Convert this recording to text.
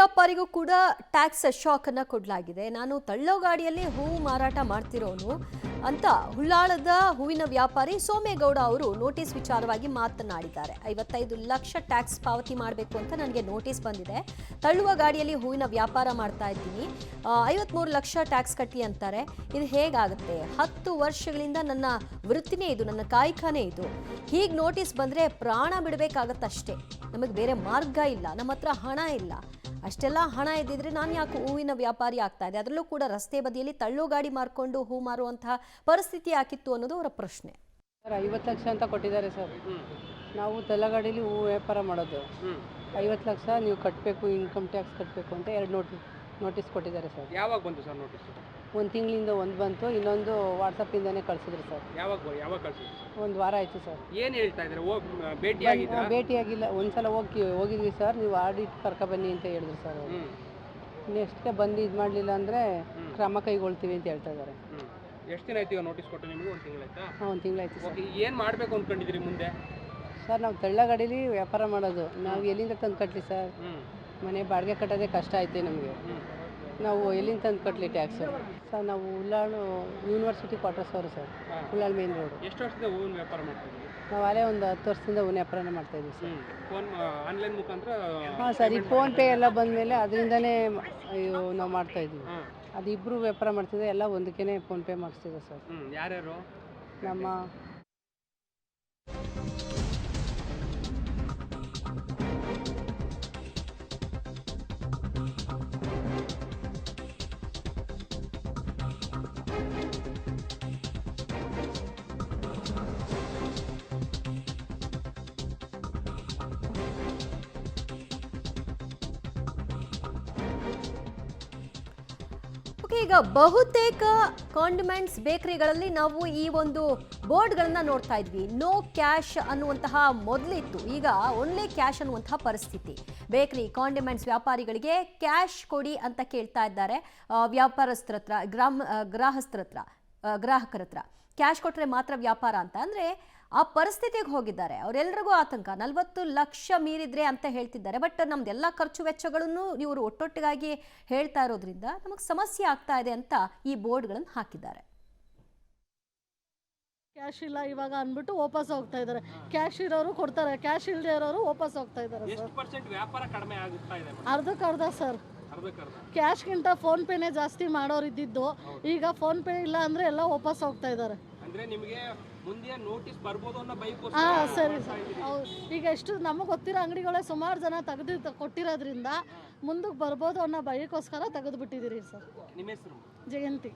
ವ್ಯಾಪಾರಿಗೂ ಕೂಡ tax shock ಅನ್ನ ಕೊಡಲಾಗಿದೆ. ನಾನು ತಳ್ಳೋ ಗಾಡಿಯಲ್ಲಿ ಹೂವು ಮಾರಾಟ ಮಾಡ್ತಿರೋನು ಅಂತ ಹುಲ್ಲಾಳದ ಹೂವಿನ ವ್ಯಾಪಾರಿ ಸೋಮೇಗೌಡ ಅವರು ನೋಟಿಸ್ ವಿಚಾರವಾಗಿ ಮಾತನಾಡಿದ್ದಾರೆ. 55 ಲಕ್ಷ ಟ್ಯಾಕ್ಸ್ ಪಾವತಿ ಮಾಡಬೇಕು ಅಂತ ನನಗೆ ನೋಟಿಸ್ ಬಂದಿದೆ. ತಳ್ಳುವ ಗಾಡಿಯಲ್ಲಿ ಹೂವಿನ ವ್ಯಾಪಾರ ಮಾಡ್ತಾ ಇದ್ದೀನಿ, 53 ಲಕ್ಷ ಟ್ಯಾಕ್ಸ್ ಕಟ್ಟಿ ಅಂತಾರೆ. ಇದು ಹೇಗಾಗುತ್ತೆ? 10 ವರ್ಷಗಳಿಂದ ನನ್ನ ವೃತ್ತಿನೇ ಇದು, ನನ್ನ ಕಾಯಕನೇ ಇದು. ಹೀಗೆ ನೋಟಿಸ್ ಬಂದರೆ ಪ್ರಾಣ ಬಿಡಬೇಕಾಗತ್ತಷ್ಟೇ. ನಮಗೆ ಬೇರೆ ಮಾರ್ಗ ಇಲ್ಲ, ನಮ್ಮ ಹತ್ರ ಹಣ ಇಲ್ಲ. ಅಷ್ಟೆಲ್ಲ ಹಣ ಇದ್ದಿದ್ರೆ ನಾನು ಯಾಕೆ ಹೂವಿನ ವ್ಯಾಪಾರಿ ಆಗ್ತಾ ಇದೆ? ಅದರಲ್ಲೂ ಕೂಡ ರಸ್ತೆ ಬದಿಯಲ್ಲಿ ತಳ್ಳೋ ಗಾಡಿ ಮಾರ್ಕೊಂಡು ಹೂ ಮಾರುವಂತಹ ಪರಿಸ್ಥಿತಿ ಯಾಕಿತ್ತು ಅನ್ನೋದು ಅವರ ಪ್ರಶ್ನೆ. ಸರ್ 50 ಲಕ್ಷ ಅಂತ ಕೊಟ್ಟಿದ್ದಾರೆ ಸರ್. ನಾವು ತಳ್ಳಗಾಡಿಲಿ ಹೂ ವ್ಯಾಪಾರ ಮಾಡೋದು. 50 ಲಕ್ಷ ನೀವು ಕಟ್ಟಬೇಕು, ಇನ್ಕಮ್ ಟ್ಯಾಕ್ಸ್ ಕಟ್ಟಬೇಕು ಅಂತ 2 ನೋಟಿಸ್ ಕೊಟ್ಟಿದ್ದಾರೆ ಸರ್. ಯಾವಾಗ ಬಂತು ಸರ್ ನೋಟಿಸ್? ಒಂದು ತಿಂಗಳಿಂದ ಒಂದು ಬಂತು, ಇನ್ನೊಂದು ವಾಟ್ಸಪ್ಪಿಂದನೇ ಕಳಿಸಿದ್ರು ಸರ್. ಯಾವಾಗ ಕಳಿಸಿದ್ರು? ಒಂದು ವಾರ ಆಯಿತು ಸರ್. ಏನು ಹೇಳ್ತಾ ಇದ್ದಾರೆ? ಭೇಟಿಯಾಗಿಲ್ಲ. ಒಂದ್ಸಲ ಹೋಗಿದ್ವಿ ಸರ್, ನೀವು ಆಡಿಟ್ ಕರ್ಕೊಬನ್ನಿ ಅಂತ ಹೇಳಿದ್ರು ಸರ್. ನೆಕ್ಸ್ಟ್ಗೆ ಬಂದು ಇದು ಮಾಡಲಿಲ್ಲ ಅಂದರೆ ಕ್ರಮ ಕೈಗೊಳ್ತೀವಿ ಅಂತ ಹೇಳ್ತಾ ಇದ್ದಾರೆ. ಎಷ್ಟು ದಿನ ಆಯ್ತು ನೋಟಿಸ್ ಕೊಟ್ಟು ನಿಮಗೆ? ಒಂದು ತಿಂಗಳಾಯ್ತಾ? ಹಾಂ, ಒಂದು ತಿಂಗಳಾಯ್ತು ಸರ್. ಏನು ಮಾಡಬೇಕು ಅಂದ್ಕೊಂಡಿದ್ದೀರಿ ಮುಂದೆ? ಸರ್ ನಾವು ತಳ್ಳಗಾಡೀಲಿ ವ್ಯಾಪಾರ ಮಾಡೋದು. ನಾವು ಎಲ್ಲಿಂದ ತಂದು ಕಟ್ಟಲಿ ಸರ್? ಮನೆ ಬಾಡಿಗೆ ಕಟ್ಟೋದೇ ಕಷ್ಟ ಐತೆ ನಮಗೆ. ನಾವು ಎಲ್ಲಿಂದ ತಂದು ಕಟ್ಟಲಿ ಟ್ಯಾಕ್ಸು? ಸರ್ ನಾವು ಹುಲ್ಲಾಳು ಯೂನಿವರ್ಸಿಟಿ ಕ್ವಾರ್ಟರ್ಸ್ ಅವರು ಸರ್, ಹುಲ್ಲಾಳು ಮೇನ್ ರೋಡು. ಎಷ್ಟು ವರ್ಷದಿಂದ ಹೂವಿನ ವ್ಯಾಪಾರ ಮಾಡ್ತಿದ್ದೀವಿ? ನಾವು ಅಲ್ಲೇ ಒಂದು 10 ವರ್ಷದಿಂದ ಹೂವಿನ ವ್ಯಾಪಾರನೇ ಮಾಡ್ತಾಯಿದ್ದೀವಿ ಸರ್. ಫೋನ್ ಆನ್ಲೈನ್ ಮುಖಾಂತರ? ಹಾಂ ಸರ್, ಈ ಫೋನ್ಪೇ ಎಲ್ಲ ಬಂದಮೇಲೆ ಅದರಿಂದನೇ ನಾವು ಮಾಡ್ತಾಯಿದ್ವಿ. ಅದು ಇಬ್ಬರು ವ್ಯಾಪಾರ ಮಾಡ್ತಿದ್ದೆ, ಎಲ್ಲ ಒಂದಕ್ಕೇ ಫೋನ್ಪೇ ಮಾಡಿಸ್ತಿದ್ದೆ ಸರ್. ಯಾರ್ಯಾರು? ನಮ್ಮ ಈಗ ಬಹುತೇಕ ಕಾಂಡಿಮೆಂಟ್ಸ್ ಬೇಕರಿಗಳಲ್ಲಿ ನಾವು ಈ ಒಂದು ಬೋರ್ಡ್ಗಳನ್ನ ನೋಡ್ತಾ ಇದ್ವಿ. ನೋ ಕ್ಯಾಶ್ ಅನ್ನುವಂತಹ ಮೊದಲಿತ್ತು, ಈಗ ಓನ್ಲಿ ಕ್ಯಾಶ್ ಅನ್ನುವಂತಹ ಪರಿಸ್ಥಿತಿ. ಬೇಕರಿ ಕಾಂಡಿಮೆಂಟ್ಸ್ ವ್ಯಾಪಾರಿಗಳಿಗೆ ಕ್ಯಾಶ್ ಕೊಡಿ ಅಂತ ಕೇಳ್ತಾ ಇದ್ದಾರೆ. ವ್ಯಾಪಾರಸ್ಥರ ಹತ್ರ, ಗ್ರಾಹಕರ ಹತ್ರ ಕ್ಯಾಶ್ ಕೊಟ್ಟರೆ ಮಾತ್ರ ವ್ಯಾಪಾರ ಅಂತ ಅಂದರೆ ಆ ಪರಿಸ್ಥಿತಿಗೆ ಹೋಗಿದ್ದಾರೆ. ಅವರೆಲ್ಲರಿಗೂ ಆತಂಕ. 40 ಲಕ್ಷ ಮೀರಿದ್ರೆ ಅಂತ ಹೇಳ್ತಿದ್ದಾರೆ. ಬಟ್ ನಮ್ದೆಲ್ಲ ಖರ್ಚು ವೆಚ್ಚಗಳನ್ನು ಇವರು ಒಟ್ಟೊಟ್ಟಿಗಾಗಿ ಹೇಳ್ತಾ ಇರೋದ್ರಿಂದ ನಮಗೆ ಸಮಸ್ಯೆ ಆಗ್ತಾ ಇದೆ ಅಂತ ಈ ಬೋರ್ಡ್ಗಳನ್ನು ಹಾಕಿದ್ದಾರೆ. ಕ್ಯಾಶ್ ಇಲ್ಲ ಇವಾಗ ಅಂದ್ಬಿಟ್ಟು ವಾಪಸ್ ಹೋಗ್ತಾ ಇದ್ದಾರೆ. ಕ್ಯಾಶ್ ಇರೋರು ಕೊಡ್ತಾರೆ, ಕ್ಯಾಶ್ ಇಲ್ಲದೆ ಇರೋರು ವಾಪಸ್ ಹೋಗ್ತಾ ಇದ್ದಾರೆ. ವ್ಯಾಪಾರ ಕಡಿಮೆ ಆಗುತ್ತಾ ಇದೆ? ಅರ್ಧಕ್ಕರ್ಧ ಸರ್. ಕ್ಯಾಶ್ಗಿಂತ ಫೋನ್ ಪೇನೇ ಜಾಸ್ತಿ ಮಾಡೋರು ಇದ್ದಿದ್ದು, ಈಗ ಫೋನ್ ಪೇ ಇಲ್ಲ ಅಂದ್ರೆ ಎಲ್ಲ ವಾಪಸ್ ಹೋಗ್ತಾ ಇದ್ದಾರೆ. ಅಂದ್ರೆ ನಿಮಗೆ ಮುಂದೆ ನೋಟಿಸ್ ಬರ್ಬೋದು ಅನ್ನೋ ಬೈಕ್? ಹಾಂ ಸರಿ ಸರ್. ಈಗ ಎಷ್ಟು ನಮಗೆ ಗೊತ್ತಿರೋ ಅಂಗಡಿಗಳೇ ಸುಮಾರು ಜನ ತೆಗೆದು ಕೊಟ್ಟಿರೋದ್ರಿಂದ ಮುಂದಕ್ಕೆ ಬರ್ಬೋದು ಅನ್ನೋ ಬೈಕೋಸ್ಕರ ತೆಗೆದು ಬಿಟ್ಟಿದ್ದೀರಿ ಸರ್. ನಿಮ್ಮ ಹೆಸರು? ಜಯಂತಿ.